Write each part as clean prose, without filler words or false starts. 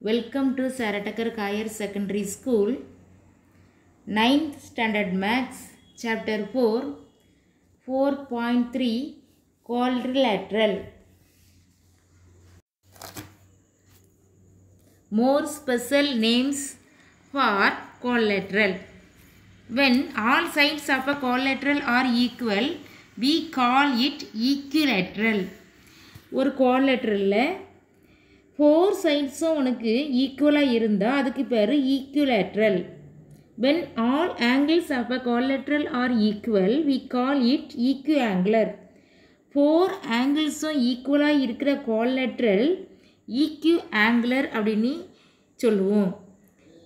Welcome to Saratakar Kayar Secondary School, 9th Standard Maths, Chapter 4, 4.3, Quadrilateral. More special names for quadrilateral. When all sides of a quadrilateral are equal, we call it equilateral. ஒரு quadrilateralல 4 sides-உம் உனக்கு ஈக்குவலாக இருந்தால் அதுக்கு பேர் equilateral. When all angles of a quadrilateral are equal, we call it equiangular. 4 angles-உம் ஈக்குவலாக இருக்கிற quadrilateral equiangular அப்படின்னு சொல்லுவோம்.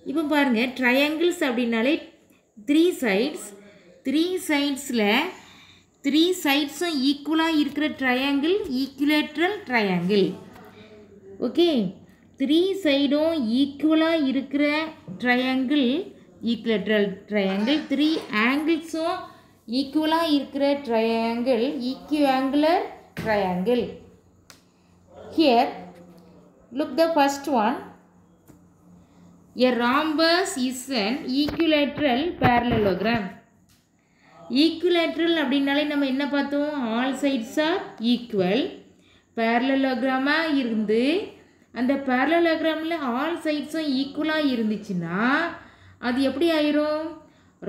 இப்போ பாருங்கள், ட்ரையாங்கிள்ஸ் அப்படின்னாலே 3 sides, 3 sides-ல 3 sides-உம் ஈக்குவலாக இருக்கிற ட்ரையாங்கிள் equilateral triangle. ஓகே, 3 சைடும் ஈக்குவலாக இருக்கிற ட்ரையாங்கிள் ஈக்குலேட்ரல் ட்ரையாங்கிள், 3 ஆங்கிள்ஸும் ஈக்குவலாக இருக்கிற triangle equiangular triangle. Here look the first one. A rhombus is an equilateral parallelogram. Equilateral அப்படின்னாலே நம்ம என்ன பார்த்தோம்? All sides are equal. பேரலோகிராமாக இருந்து அந்த பேரலோகிராமில் ஆல் சைட்ஸும் ஈக்குவலாக இருந்துச்சுன்னா அது எப்படி ஆயிரும்?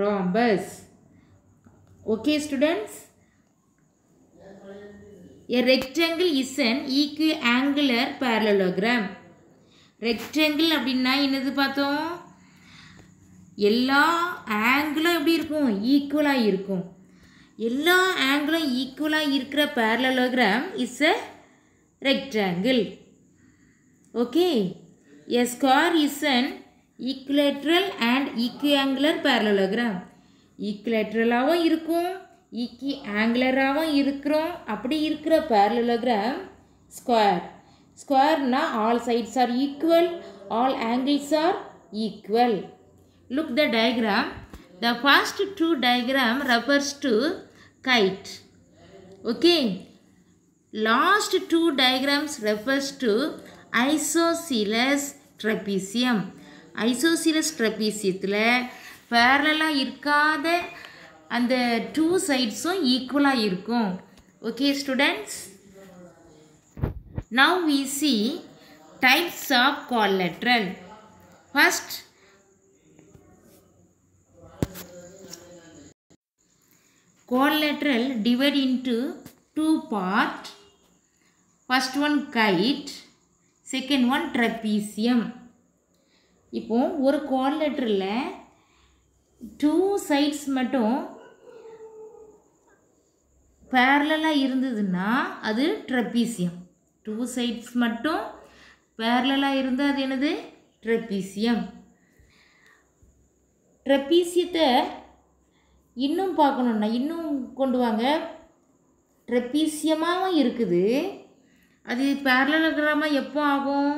Rhombus. Okay students, a rectangle is an equiangular parallelogram. Rectangle அப்படின்னா என்னது பார்த்தோம்? எல்லா ஆங்கிளும் எப்படி இருக்கும்? ஈக்குவலாக இருக்கும். எல்லா ஆங்கிளும் ஈக்குவலாக இருக்கிற parallelogram is a rectangle. Okay, a square is an equilateral and equiangular parallelogram. ஈக்குலேட்ரலாகவும் இருக்கும், ஈக்விஆங்குலராகவும் இருக்கிறோம். அப்படி இருக்கிற parallelogram ஸ்கொயர். ஸ்கொயர்னா all sides are equal, all angles are equal. Look the diagram. The first two diagram refers to kite. Okay. Last two diagrams refers to isosceles trapezium. Isosceles trapeziumத்தில் parallel இருக்காத அந்த 2 sides-உம் ஈக்குவலாக இருக்கும். Okay students. Now we see types of quadrilateral. First, quadrilateral divide into 2 parts. First one kite, second one trapezium. இப்போ ஒரு quadrilateral-ல 2 sides மட்டும் parallel-ஆக இருந்ததுன்னா அது trapezium. 2 sides மட்டும் parallel-ஆக இருந்தால் அது என்னது? trapezium. trapezium-த்தை இன்னும் பார்க்கணுன்னா இன்னும் கொண்டு வாங்க. ட்ரெப்பீசியமாகவும் இருக்குது. அது பேரலோகிராமாக எப்போ ஆகும்?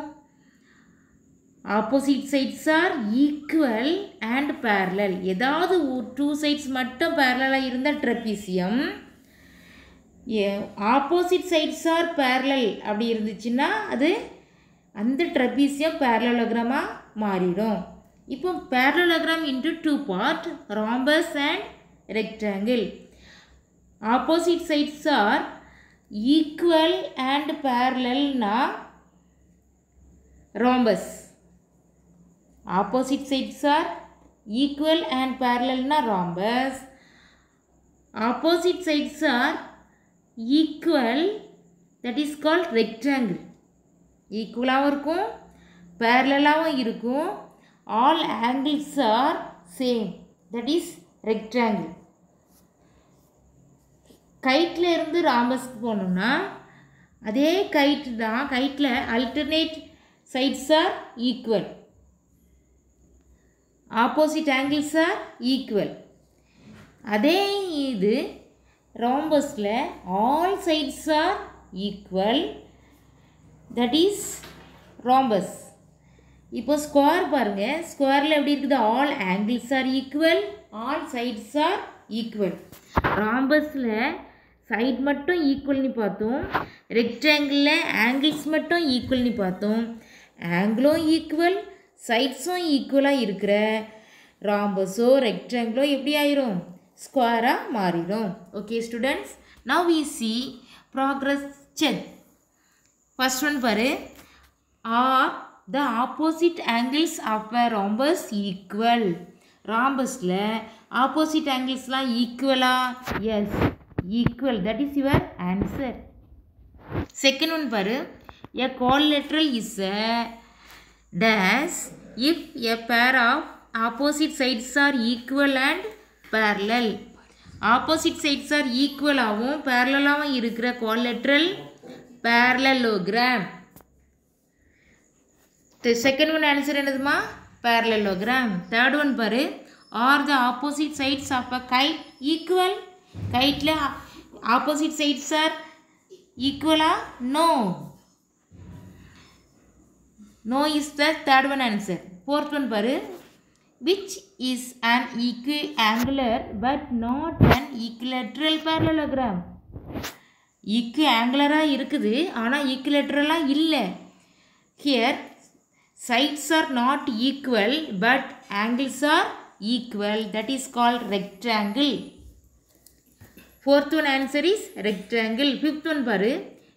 Opposite sides are equal and parallel. ஏதாவது 2 சைட்ஸ் மட்டும் பேரலாக இருந்தால் trapezium. Opposite sides are parallel அப்படி இருந்துச்சுன்னா அது அந்த ட்ரெப்பீசியம் பேரலோகிராமாக மாறிடும். இப்போ parallelogram into 2 part, rhombus and rectangle. Opposite sides are equal and parallel na rhombus. Opposite sides are equal and parallel na rhombus. Opposite sides are equal, that is called rectangle. Equal ஆகவும் இருக்கும், parallel-ஆகவும் இருக்கும். All angles are same, that is rectangle. கைட்டில் இருந்து ராம்பஸ்க்கு போனோம்னா அதே kite தான். கைட்டில் alternate sides are equal, opposite angles are equal. அதே இது ராம்பஸில் all sides are equal, that is rhombus. இப்போ ஸ்கொயர் பாருங்கள், ஸ்கொயரில் எப்படி இருக்குது? All angles are equal, all sides are equal. ராம்பஸில் சைட் மட்டும் ஈக்குவல்னு பார்த்தோம், ரெக்டாங்கிளில் ஆங்கிள்ஸ் மட்டும் ஈக்குவல்னு பார்த்தோம். ஆங்கிளும் ஈக்குவல் சைட்ஸும் ஈக்குவலாக இருக்கிற ராம்பஸோ ரெக்டாங்கிளோ எப்படி ஆயிரும் ஸ்கொயராக மாறிடும். Okay students, now we see progress check. First one பாரு, are the opposite angles of a rhombus equal? rhombusல opposite anglesலாம் ஈக்குவலா? yes, equal. that is your answer. Second one பாரு, a quadrilateral is a dash if a pair of opposite sides are equal and parallel. opposite sides are equal ஆகவும் parallel ஆகவும் இருக்கிற quadrilateral parallelogram. The second one answer என்னதுமா? parallelogram. Third one பாரு, are the opposite sides of a kite equal? kiteல opposite sides are equal ah? no. no is the third one answer. Fourth one பாரு, which is an equiangular but not an equilateral parallelogram. equiangular இருக்குது ஆனால் equilateral இல்லை. here sides are not equal but angles are equal, that is called rectangle. Fourth one answer is rectangle. Fifth one பாரு,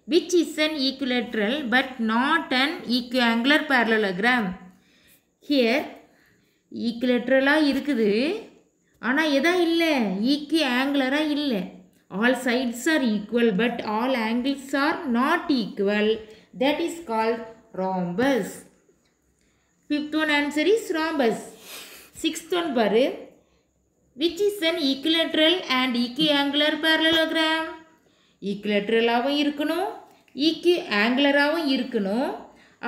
which is an equilateral but not an equiangular parallelogram. here ஈக்குலேட்ரலாக இருக்குது ஆனால் எதா இல்லை ஈக்குஆங்குலராக இல்லை. All sides are equal but all angles are not equal, that is called rhombus. Fifth one answer is rhombus. Sixth one பாரு, which is an equilateral and equiangular parallelogram. ஈக்குலேட்ரலாகவும் இருக்கணும் ஈக்குஆங்குலராகவும் இருக்கணும்.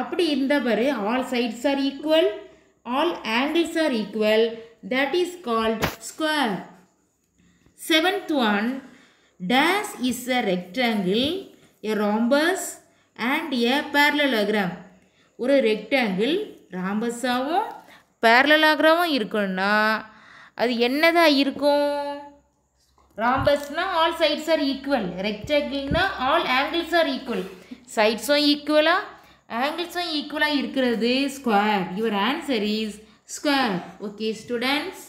அப்படி இருந்தால் பாரு, all sides are equal all angles are equal, that is called square. Seventh one, dash is a rectangle, a rhombus and a parallelogram. ஒரு rectangle ராம்பஸாகவும் parallelogram இருக்குன்னா அது என்னதான் இருக்கும்? ராம்பஸ்னா all sides are equal, rectangleனா all angles are equal. sideஸும் ஈக்குவலா angles equal இருக்கிறது square. Your answer is square. Okay students.